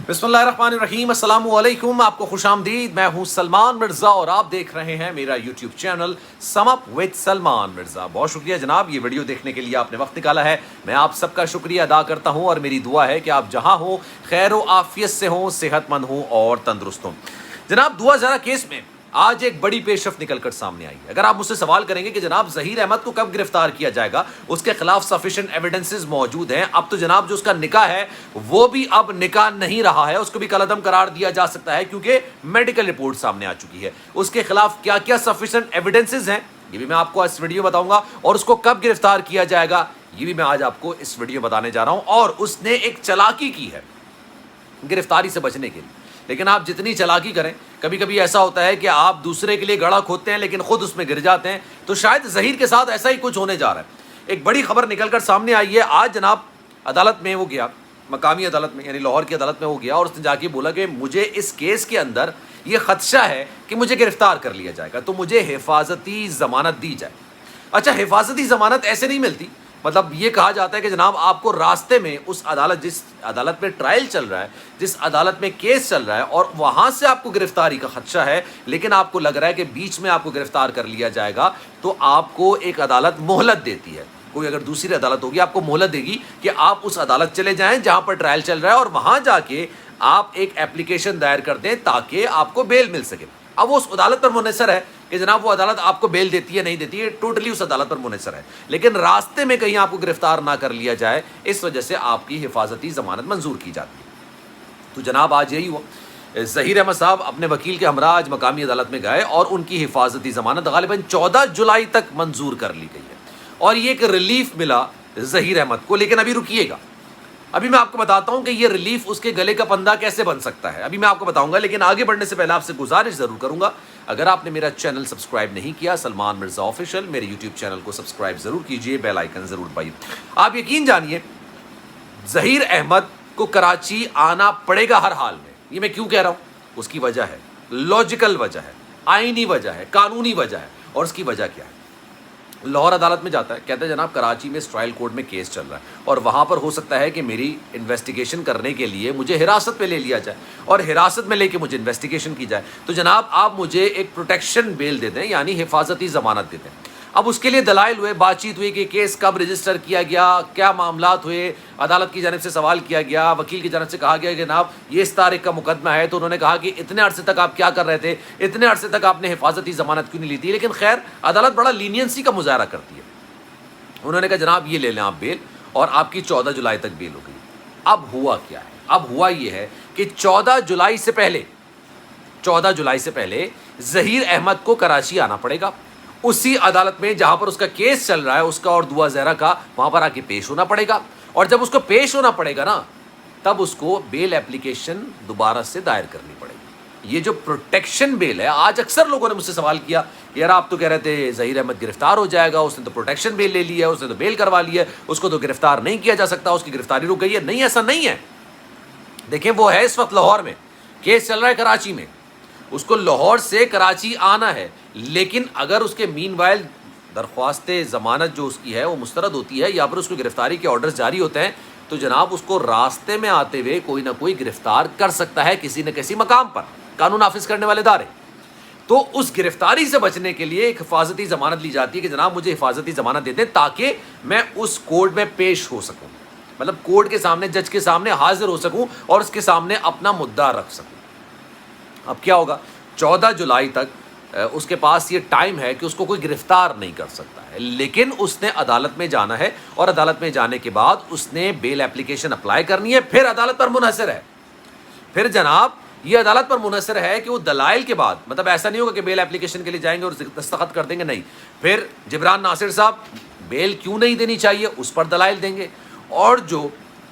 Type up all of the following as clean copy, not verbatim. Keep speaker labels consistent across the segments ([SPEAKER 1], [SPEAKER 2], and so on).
[SPEAKER 1] बिस्मिल्लाहिर्रहमानिर्रहीम, अस्सलामु अलैकुम। आपको खुश आमदीद। मैं हूं सलमान मिर्ज़ा और आप देख रहे हैं मेरा YouTube channel sum up with Salman Mirza. बहुत शुक्रिया जनाब, ये वीडियो देखने के लिए आपने वक्त निकाला है। मैं आप सबका शुक्रिया अदा करता हूं और मेरी दुआ है कि आप जहां हो खैर व आफियत से हों, सेहतमंद हों और तंदुरुस्त हों। जनाब, दुआ ज़रा केस में आज एक बड़ी पेशरफ निकलकर सामने आई है। अगर आप मुझसे सवाल करेंगे कि जनाब ज़हीर अहमद को कब गिरफ्तार किया जाएगा, उसके खिलाफ सफिशिएंट एविडेंसेस मौजूद हैं। अब तो जनाब जो उसका निकाह है वो भी अब निकाह नहीं रहा है, उसको भी कलअदम करार दिया जा सकता है क्योंकि मेडिकल रिपोर्ट सामने आ चुकी है। उसके खिलाफ क्या क्या सफिशिएंट एविडेंसेस हैं ये भी मैं आपको इस वीडियो में बताऊंगा, और उसको कब गिरफ्तार किया जाएगा ये भी मैं आज आपको इस वीडियो में बताने जा रहा हूं। और उसने एक चालाकी की है गिरफ्तारी से बचने के लिए, लेकिन आप जितनी चालाकी करें, कभी कभी ऐसा होता है कि आप दूसरे के लिए गड़ा खोदते हैं लेकिन खुद उसमें गिर जाते हैं। तो शायद ज़हीर के साथ ऐसा ही कुछ होने जा रहा है। एक बड़ी खबर निकलकर सामने आई है। आज जनाब अदालत में वो गया, मकामी अदालत में यानी लाहौर की अदालत में वो गया और उसने जाके बोला कि मुझे इस केस के अंदर ये खदशा है कि मुझे गिरफ्तार कर लिया जाएगा, तो मुझे हिफाजती ज़मानत दी जाए। अच्छा, हिफाजती ज़मानत ऐसे नहीं मिलती। मतलब ये कहा जाता है कि जनाब आपको रास्ते में उस अदालत, जिस अदालत में ट्रायल चल रहा है, जिस अदालत में केस चल रहा है और वहाँ से आपको गिरफ्तारी का खदशा है, लेकिन आपको लग रहा है कि बीच में आपको गिरफ्तार कर लिया जाएगा, तो आपको एक अदालत मोहलत देती है। कोई अगर दूसरी अदालत होगी आपको मोहलत देगी कि आप उस अदालत चले जाएं जहाँ पर ट्रायल चल रहा है और वहाँ जाके आप एक एप्लीकेशन दायर कर दें ताकि आपको बेल मिल सके। अब वो उस अदालत पर मुनहसर है कि जनाब वो अदालत आपको बेल देती है नहीं देती है, टोटली उस अदालत पर मुनहसर है। लेकिन रास्ते में कहीं आपको गिरफ्तार ना कर लिया जाए, इस वजह से आपकी हिफाजती ज़मानत मंजूर की जाती है। तो जनाब आज यही हुआ। ज़हीर अहमद साहब अपने वकील के हमरा आज मकामी अदालत में गए और उनकी हिफाजती ज़मानत गालिबन 14 जुलाई तक मंजूर कर ली गई है और ये एक रिलीफ मिला ज़हीर अहमद को। लेकिन अभी रुकिएगा, अभी मैं आपको बताता हूं कि ये रिलीफ उसके गले का फंदा कैसे बन सकता है, अभी मैं आपको बताऊंगा। लेकिन आगे बढ़ने से पहले आपसे गुजारिश जरूर करूंगा, अगर आपने मेरा चैनल सब्सक्राइब नहीं किया सलमान मिर्ज़ा ऑफिशियल, मेरे यूट्यूब चैनल को सब्सक्राइब जरूर कीजिए, बेल आइकन जरूर दबाइए। आप यकीन जानिए ज़हीर अहमद को कराची आना पड़ेगा हर हाल में। ये मैं क्यों कह रहा हूं, उसकी वजह है, लॉजिकल वजह है, आईनी वजह है, कानूनी वजह है। और उसकी वजह क्या है, लाहौर अदालत में जाता है, कहता है जनाब कराची में ट्रायल कोर्ट में केस चल रहा है और वहाँ पर हो सकता है कि मेरी इन्वेस्टिगेशन करने के लिए मुझे हिरासत में ले लिया जाए और हिरासत में लेके मुझे इन्वेस्टिगेशन की जाए। तो जनाब आप मुझे एक प्रोटेक्शन बेल दे दें, यानी हिफाजती ज़मानत दे दें। अब उसके लिए दलाइल हुए, बातचीत हुई कि केस कब रजिस्टर किया गया, क्या मामलात हुए, अदालत की जानिब से सवाल किया गया, वकील की जानिब से कहा गया कि जनाब ये इस तारीख का मुकदमा है। तो उन्होंने कहा कि इतने अरसे तक आप क्या कर रहे थे, इतने अरसे तक आपने हिफाजती ज़मानत क्यों नहीं ली थी। लेकिन खैर अदालत बड़ा लीनियंसी का मुजाहरा करती है। उन्होंने कहा जनाब ये ले लें आप बेल, और आपकी 14 जुलाई तक बेल हो गई। अब हुआ क्या है, अब हुआ ये है कि 14 जुलाई से पहले ज़हीर अहमद को कराची आना पड़ेगा, उसी अदालत में जहां पर उसका केस चल रहा है, उसका और दुआ ज़हरा का, वहां पर आके पेश होना पड़ेगा। और जब उसको पेश होना पड़ेगा ना, तब उसको बेल एप्लीकेशन दोबारा से दायर करनी पड़ेगी। ये जो प्रोटेक्शन बेल है, आज अक्सर लोगों ने मुझसे सवाल किया कि यार आप तो कह रहे थे ज़हीर अहमद गिरफ्तार हो जाएगा, उसने तो प्रोटेक्शन बेल ले ली है, उसने तो बेल करवा ली है, उसको तो गिरफ्तार नहीं किया जा सकता, उसकी गिरफ्तारी रुक गई है। नहीं, ऐसा नहीं है। देखें, वो है इस वक्त लाहौर में, केस चल रहा है कराची में, उसको लाहौर से कराची आना है। लेकिन अगर उसके मीनवाइल दरख्वास्त ज़मानत जो उसकी है वो मुस्तरद होती है या फिर उसको गिरफ्तारी के ऑर्डर्स जारी होते हैं, तो जनाब उसको रास्ते में आते हुए कोई ना कोई गिरफ्तार कर सकता है किसी न किसी मकाम पर, कानून नाफिज करने वाले इदारे। तो उस गिरफ्तारी से बचने के लिए एक हिफाजती ज़मानत ली जाती है कि जनाब मुझे हिफाजती ज़मानत दे दें ताकि मैं उस कोर्ट में पेश हो सकूँ, मतलब कोर्ट के सामने, जज के सामने हाजिर हो सकूँ और उसके सामने अपना मुद्दा रख सकूँ। अब क्या होगा, 14 जुलाई तक उसके पास ये टाइम है कि उसको कोई गिरफ्तार नहीं कर सकता है, लेकिन उसने अदालत में जाना है और अदालत में जाने के बाद उसने बेल एप्लीकेशन अप्लाई करनी है। फिर अदालत पर मुनहसर है, फिर जनाब ये अदालत पर मुनहसर है कि वो दलाइल के बाद, मतलब ऐसा नहीं होगा कि बेल एप्लीकेशन के लिए जाएंगे और दस्तखत कर देंगे, नहीं। फिर जिब्रान नासिर साहब बेल क्यों नहीं देनी चाहिए उस पर दलाइल देंगे, और जो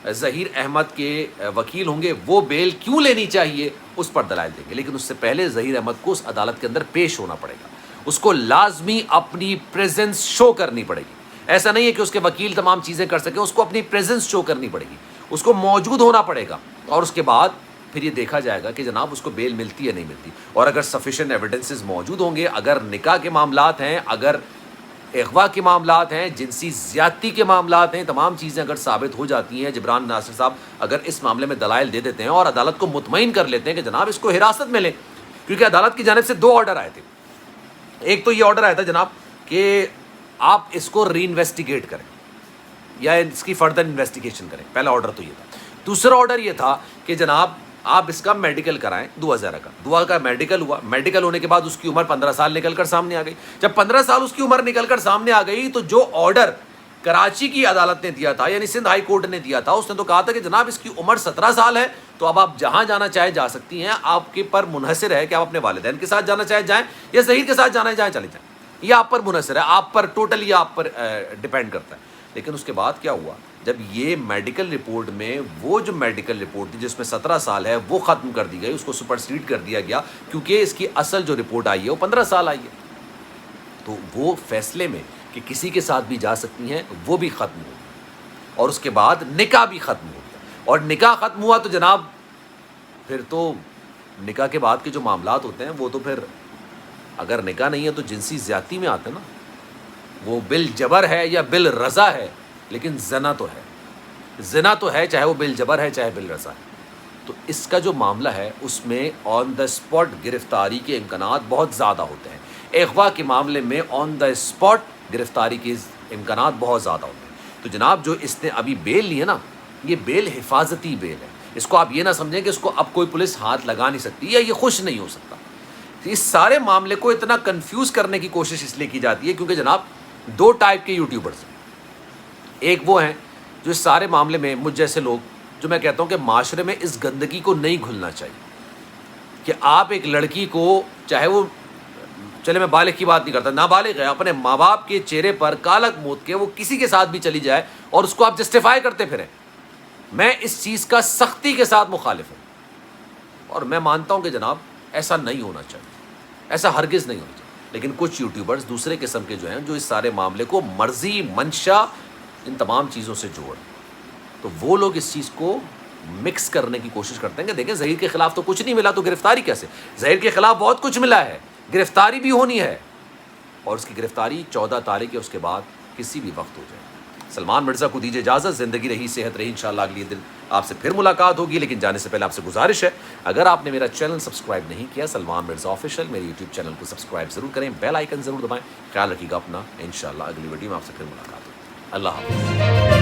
[SPEAKER 1] ज़हीर अहमद के वकील होंगे वो बेल क्यों लेनी चाहिए उस पर दलाइल देंगे। लेकिन उससे पहले ज़हीर अहमद को उस अदालत के अंदर पेश होना पड़ेगा, उसको लाजमी अपनी प्रेजेंस शो करनी पड़ेगी। ऐसा नहीं है कि उसके वकील तमाम चीज़ें कर सकें, उसको अपनी प्रेजेंस शो करनी पड़ेगी, उसको मौजूद होना पड़ेगा। और उसके बाद फिर ये देखा जाएगा कि जनाब उसको बेल मिलती है नहीं मिलती। और अगर सफिशिएंट एविडेंसेस मौजूद होंगे, अगर निकाह के मामलात हैं, अगर اغوا کے معاملات ہیں, جنسی زیادتی کے معاملات ہیں, تمام چیزیں اگر ثابت ہو جاتی ہیں, جبران ناصر صاحب اگر اس معاملے میں دلائل دے دیتے ہیں اور عدالت کو مطمئن کر لیتے ہیں کہ جناب اس کو حراست میں لیں, کیونکہ عدالت کی جانب سے 2 آرڈر آئے تھے. ایک تو یہ آرڈر آیا تھا جناب کہ آپ اس کو ری انویسٹیگیٹ کریں یا اس کی فردر انویسٹیگیشن کریں, پہلا آرڈر تو یہ تھا. دوسرا آرڈر یہ تھا کہ جناب آپ اس کا میڈیکل کرائیں. دعا کا میڈیکل ہوا, میڈیکل ہونے کے بعد اس کی عمر 15 سال نکل کر سامنے آ گئی. جب 15 سال اس کی عمر نکل کر سامنے آ گئی تو جو آرڈر کراچی کی عدالت نے دیا تھا, یعنی سندھ ہائی کورٹ نے دیا تھا, اس نے تو کہا تھا کہ جناب اس کی عمر 17 سال ہے, تو اب آپ جہاں جانا چاہے جا سکتی ہیں, آپ کے پر منحصر ہے کہ آپ اپنے والدین کے ساتھ جانا چاہے جائیں یا ظہیر کے ساتھ جانا چاہے چلے جائیں, یہ آپ پر منحصر ہے, آپ پر ٹوٹلی آپ پر ڈیپینڈ کرتا ہے. لیکن اس کے بعد کیا ہوا, جب یہ میڈیکل رپورٹ میں وہ جو میڈیکل رپورٹ تھی جس میں 17 سال ہے وہ ختم کر دی گئی, اس کو سپرسیڈ کر دیا گیا, کیونکہ اس کی اصل جو رپورٹ آئی ہے وہ 15 سال آئی ہے. تو وہ فیصلے میں کہ کسی کے ساتھ بھی جا سکتی ہیں وہ بھی ختم ہو گیا, اور اس کے بعد نکاح بھی ختم ہو گیا. اور نکاح ختم ہوا تو جناب پھر تو نکاح کے بعد کے جو معاملات ہوتے ہیں وہ تو پھر اگر نکاح نہیں ہے تو جنسی زیادتی میں آتے ہیں نا, وہ بالجبر ہے یا بالرضا ہے, لیکن زنا تو ہے, زنا تو ہے, چاہے وہ بالجبر ہے چاہے بالرضا ہے. تو اس کا جو معاملہ ہے اس میں آن دا اسپاٹ گرفتاری کے امکانات بہت زیادہ ہوتے ہیں. اغوا کے معاملے میں آن دا اسپاٹ گرفتاری کے امکانات بہت زیادہ ہوتے ہیں. تو جناب جو اس نے ابھی بیل لی ہے نا, یہ بیل حفاظتی بیل ہے. اس کو آپ یہ نہ سمجھیں کہ اس کو اب کوئی پولیس ہاتھ لگا نہیں سکتی یا یہ خوش نہیں ہو سکتا. اس سارے معاملے کو اتنا کنفیوز کرنے کی کوشش اس لیے کی جاتی ہے کیونکہ جناب 2 ٹائپ کے یوٹیوبرز ہیں. ایک وہ ہیں جو اس سارے معاملے میں مجھ جیسے لوگ, جو میں کہتا ہوں کہ معاشرے میں اس گندگی کو نہیں گھلنا چاہیے کہ آپ ایک لڑکی کو, چاہے وہ, چلے میں بالغ کی بات نہیں کرتا, نابالغ ہے, اپنے ماں باپ کے چہرے پر کالک موت کے وہ کسی کے ساتھ بھی چلی جائے اور اس کو آپ جسٹیفائی کرتے پھریں. میں اس چیز کا سختی کے ساتھ مخالف ہوں, اور میں مانتا ہوں کہ جناب ایسا نہیں ہونا چاہیے, ایسا ہرگز نہیں ہونا چاہیے. لیکن کچھ یوٹیوبرز دوسرے قسم کے جو ہیں, جو اس سارے معاملے کو مرضی, منشا, ان تمام چیزوں سے جوڑ, تو وہ لوگ اس چیز کو مکس کرنے کی کوشش کرتے ہیں کہ دیکھیں ظہیر کے خلاف تو کچھ نہیں ملا تو گرفتاری کیسے. ظہیر کے خلاف بہت کچھ ملا ہے, گرفتاری بھی ہونی ہے, اور اس کی گرفتاری 14 تاریخ ہے, اس کے بعد کسی بھی وقت ہو جائے. سلمان مرزا کو دیجیے اجازت, زندگی رہی صحت رہی, انشاءاللہ اگلی دن آپ سے پھر ملاقات ہوگی. لیکن جانے سے پہلے آپ سے گزارش ہے, اگر آپ نے میرا چینل سبسکرائب نہیں کیا, سلمان مرزا آفیشیل, میرے یوٹیوب چینل کو سبسکرائب ضرور کریں, بیل آئیکن ضرور دبائیں. خیال رکھیے گا اپنا, انشاءاللہ اگلی ویڈیو میں آپ سے پھر ملاقات ہوگی. اللہ حافظ.